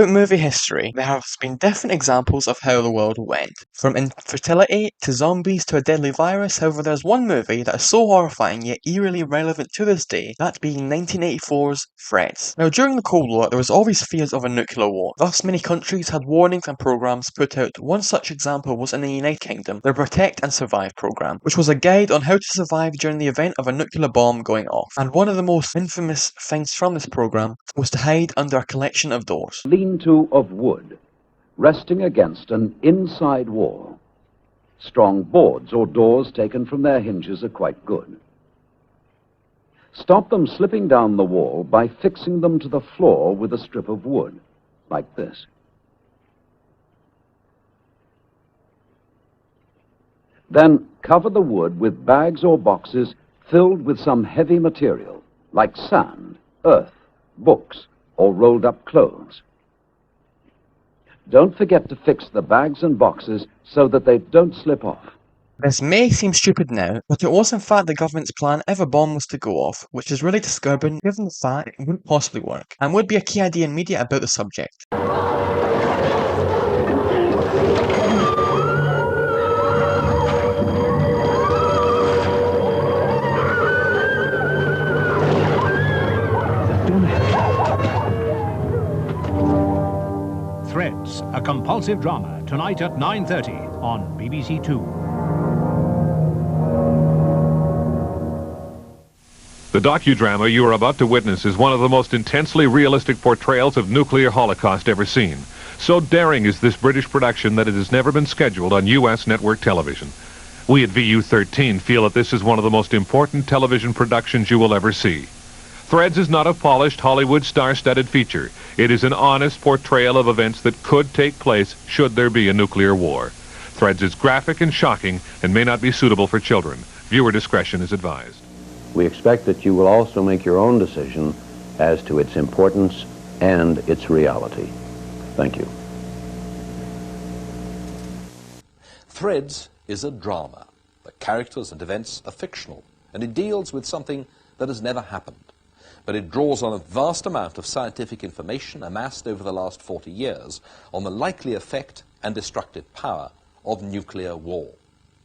Throughout movie history, there have been different examples of how the world will end. From infertility to zombies to a deadly virus, however there's one movie that is so horrifying yet eerily relevant to this day, that being 1984's Threads. Now during the Cold War, there was always fears of a nuclear war. Thus many countries had warnings and programs put out. One such example was in the United Kingdom, the Protect and Survive program, which was a guide on how to survive during the event of a nuclear bomb going off. And one of the most infamous things from this program was to hide under a collection of doors. Lean-to of wood, resting against an inside wall. Strong boards or doors taken from their hinges are quite good. Stop them slipping down the wall by fixing them to the floor with a strip of wood, like this. Then cover the wood with bags or boxes filled with some heavy material, like sand, earth, books, or rolled up clothes. Don't forget to fix the bags and boxes so that they don't slip off. This may seem stupid now, but it was in fact the government's plan if a bomb was to go off, which is really disturbing given the fact it wouldn't possibly work, and would be a key idea in media about the subject. Threads, a compulsive drama, tonight at 9:30 on BBC Two. The docudrama you are about to witness is one of the most intensely realistic portrayals of nuclear holocaust ever seen. So daring is this British production that it has never been scheduled on U.S. network television. We at VU13 feel that this is one of the most important television productions you will ever see. Threads is not a polished Hollywood star-studded feature. It is an honest portrayal of events that could take place should there be a nuclear war. Threads is graphic and shocking and may not be suitable for children. Viewer discretion is advised. We expect that you will also make your own decision as to its importance and its reality. Thank you. Threads is a drama. The characters and events are fictional, and it deals with something that has never happened. But it draws on a vast amount of scientific information amassed over the last 40 years on the likely effect and destructive power of nuclear war.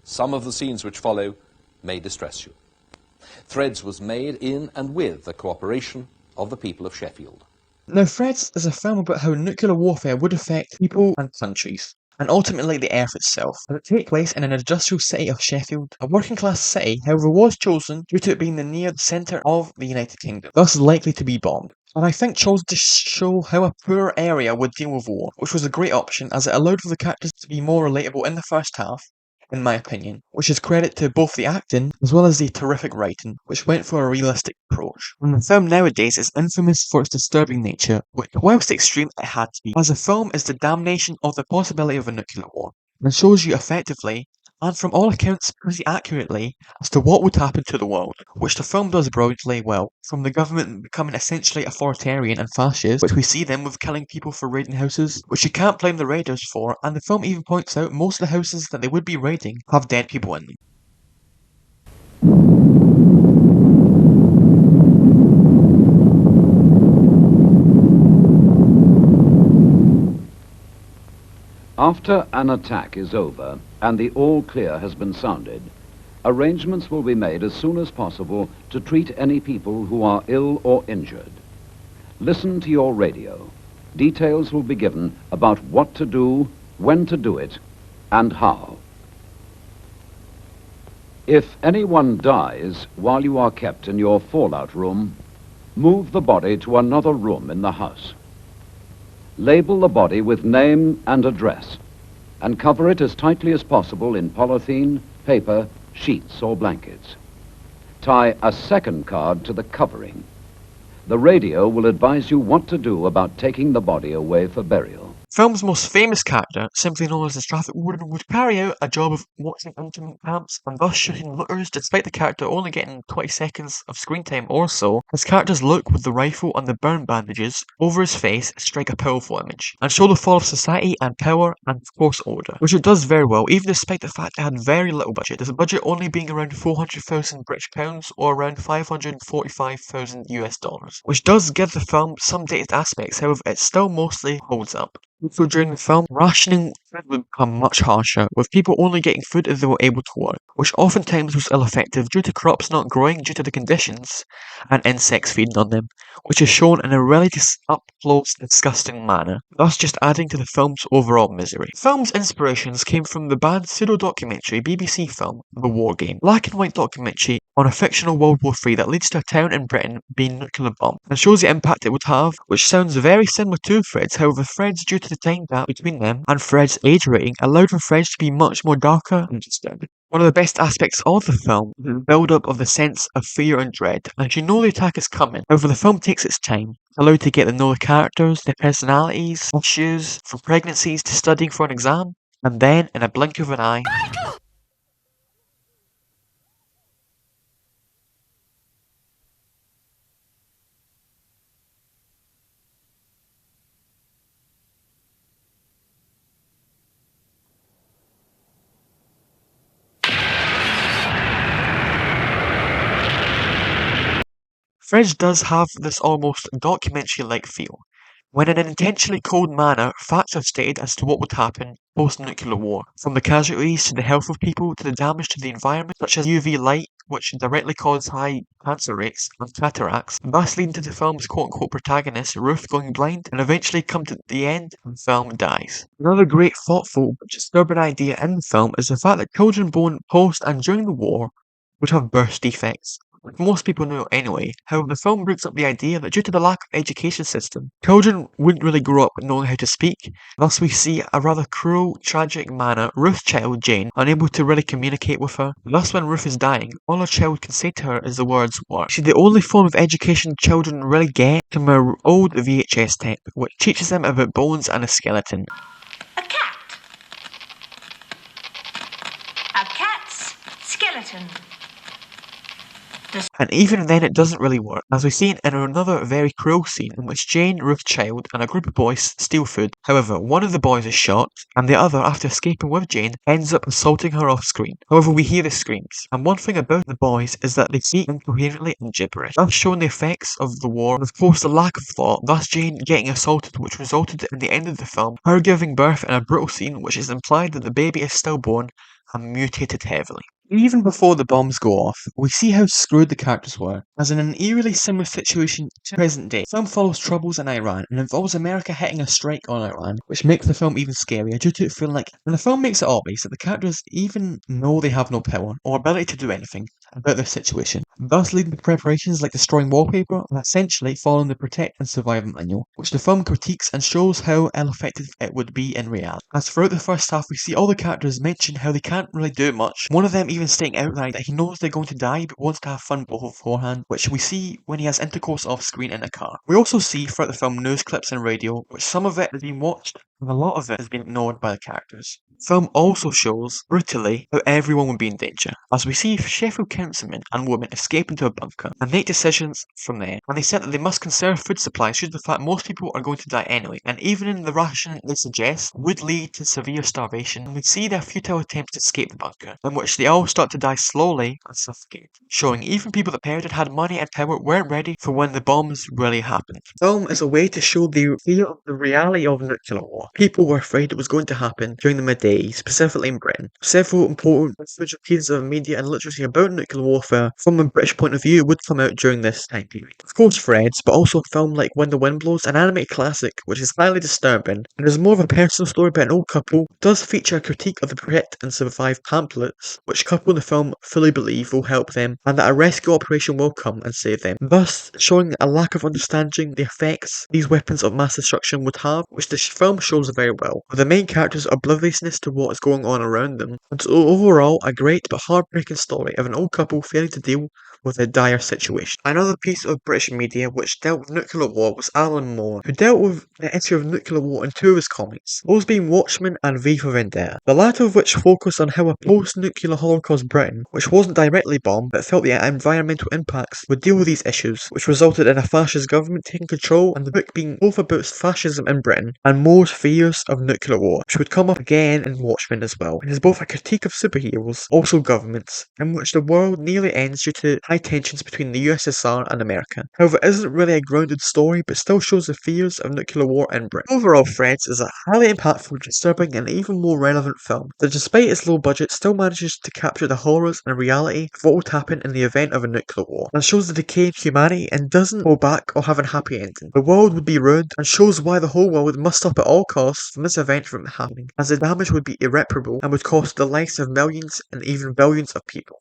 Some of the scenes which follow may distress you. Threads was made in and with the cooperation of the people of Sheffield. Now Threads is a film about how nuclear warfare would affect people and countries, and ultimately the Earth itself, as it takes place in an industrial city of Sheffield. A working class city, however, was chosen due to it being near the centre of the United Kingdom, thus likely to be bombed. And I think chose to show how a poor area would deal with war, which was a great option as it allowed for the characters to be more relatable in the first half, in my opinion, which is credit to both the acting as well as the terrific writing, which went for a realistic approach. And the film nowadays is infamous for its disturbing nature, which, whilst extreme, it had to be, as the film is the damnation of the possibility of a nuclear war, and shows you effectively, and from all accounts pretty accurately, as to what would happen to the world, which the film does brilliantly well, from the government becoming essentially authoritarian and fascist, which we see them with killing people for raiding houses, which you can't blame the raiders for, and the film even points out most of the houses that they would be raiding have dead people in them. After an attack is over and the all clear has been sounded, arrangements will be made as soon as possible to treat any people who are ill or injured. Listen to your radio. Details will be given about what to do, when to do it, and how. If anyone dies while you are kept in your fallout room, move the body to another room in the house. Label the body with name and address, and cover it as tightly as possible in polythene, paper, sheets, or blankets. Tie a second card to the covering. The radio will advise you what to do about taking the body away for burial. Film's most famous character, simply known as the traffic warden, would carry out a job of watching internment camps and thus shooting looters despite the character only getting 20 seconds of screen time or so. His character's look with the rifle and the burn bandages over his face strike a powerful image and show the fall of society and power and of course order, which it does very well even despite the fact it had very little budget, the budget only being around 400,000 British pounds or around 545,000 US dollars, which does give the film some dated aspects, however it still mostly holds up. So during the film, rationing food would become much harsher, with people only getting food if they were able to work, which oftentimes was ill-effective due to crops not growing due to the conditions and insects feeding on them, which is shown in a really up-close, disgusting manner, thus just adding to the film's overall misery. The film's inspirations came from the banned pseudo-documentary BBC film, The War Game, black and white documentary on a fictional World War III that leads to a town in Britain being nuclear bombed, and shows the impact it would have, which sounds very similar to Fred's, however Fred's, due to the time gap between them and Fred's age rating, allowed for Fred's to be much more darker and disturbing. One of the best aspects of the film is the build-up of the sense of fear and dread, as you know the attack is coming. However, the film takes its time, allowed to get to know the characters, their personalities, issues, from pregnancies to studying for an exam, and then, in a blink of an eye, Fridge does have this almost documentary-like feel, when in an intentionally cold manner facts are stated as to what would happen post-nuclear war, from the casualties to the health of people to the damage to the environment, such as UV light, which directly cause high cancer rates and cataracts, thus leading to the film's quote-unquote protagonist, Ruth, going blind and eventually come to the end and the film dies. Another great thoughtful but disturbing idea in the film is the fact that children born post and during the war would have birth defects, which most people know anyway. However, the film brings up the idea that due to the lack of education system, children wouldn't really grow up knowing how to speak. Thus we see a rather cruel, tragic manner Ruth's child, Jane, unable to really communicate with her. Thus when Ruth is dying, all her child can say to her is the words, "work." See, the only form of education children really get from an old VHS tape, which teaches them about bones and a skeleton. A cat. A cat's skeleton. And even then it doesn't really work, as we see in another very cruel scene in which Jane, Ruth's child, and a group of boys steal food. However, one of the boys is shot, and the other, after escaping with Jane, ends up assaulting her off screen. However, we hear the screams, and one thing about the boys is that they speak incoherently in gibberish, thus showing the effects of the war, and of course the lack of thought, thus Jane getting assaulted, which resulted in the end of the film, her giving birth in a brutal scene which is implied that the baby is stillborn and mutated heavily. Even before the bombs go off, we see how screwed the characters were, as in an eerily similar situation to present day. The film follows troubles in Iran and involves America hitting a strike on Iran, which makes the film even scarier due to it feeling like, and the film makes it obvious that the characters even know they have no power or ability to do anything about their situation, thus leading to preparations like destroying wallpaper and essentially following the Protect and Survive manual, which the film critiques and shows how ill-effective it would be in reality. As throughout the first half we see all the characters mention how they can't really do much, one of them even stating outright that he knows they're going to die but wants to have fun beforehand, which we see when he has intercourse off screen in a car. We also see throughout the film news clips and radio, which some of it has been watched and a lot of it has been ignored by the characters. The film also shows, brutally, how everyone would be in danger, as we see Sheffield councilmen and women escape into a bunker and make decisions from there, and they said that they must conserve food supplies due to the fact most people are going to die anyway, and even in the ration they suggest would lead to severe starvation, and we see their futile attempts to escape the bunker, in which they all start to die slowly and suffocate, showing even people that perished and had money and power weren't ready for when the bombs really happened. The film is a way to show the fear of the reality of nuclear war. People were afraid it was going to happen during the midday, specifically in Britain. Several important influential pieces of media and literacy about nuclear warfare from a British point of view would come out during this time period. Of course Fred's, but also a film like When the Wind Blows, an animated classic which is highly disturbing and is more of a personal story about an old couple, does feature a critique of the Protect and Survive pamphlets, which couple in the film fully believe will help them and that a rescue operation will come and save them, thus showing a lack of understanding the effects these weapons of mass destruction would have, which the film shows very well, with the main character's obliviousness to what is going on around them. And so overall, a great but heartbreaking story of an old couple failing to deal with a dire situation. Another piece of British media which dealt with nuclear war was Alan Moore, who dealt with the issue of nuclear war in two of his comics, those being Watchmen and V for Vendetta, the latter of which focused on how a post-nuclear Holocaust Britain, which wasn't directly bombed but felt the environmental impacts, would deal with these issues, which resulted in a fascist government taking control, and the book being both about fascism in Britain and Moore's fears of nuclear war, which would come up again in Watchmen as well. It is both a critique of superheroes, also governments, in which the world nearly ends due to high tensions between the USSR and America. However, it isn't really a grounded story, but still shows the fears of nuclear war in Britain. Overall, Threads is a highly impactful, disturbing, and even more relevant film that, despite its low budget, still manages to capture the horrors and reality of what would happen in the event of a nuclear war, and shows the decay in humanity and doesn't go back or have a happy ending. The world would be ruined, and shows why the whole world must stop at all costs from this event from happening, as the damage would be irreparable and would cost the lives of millions and even billions of people.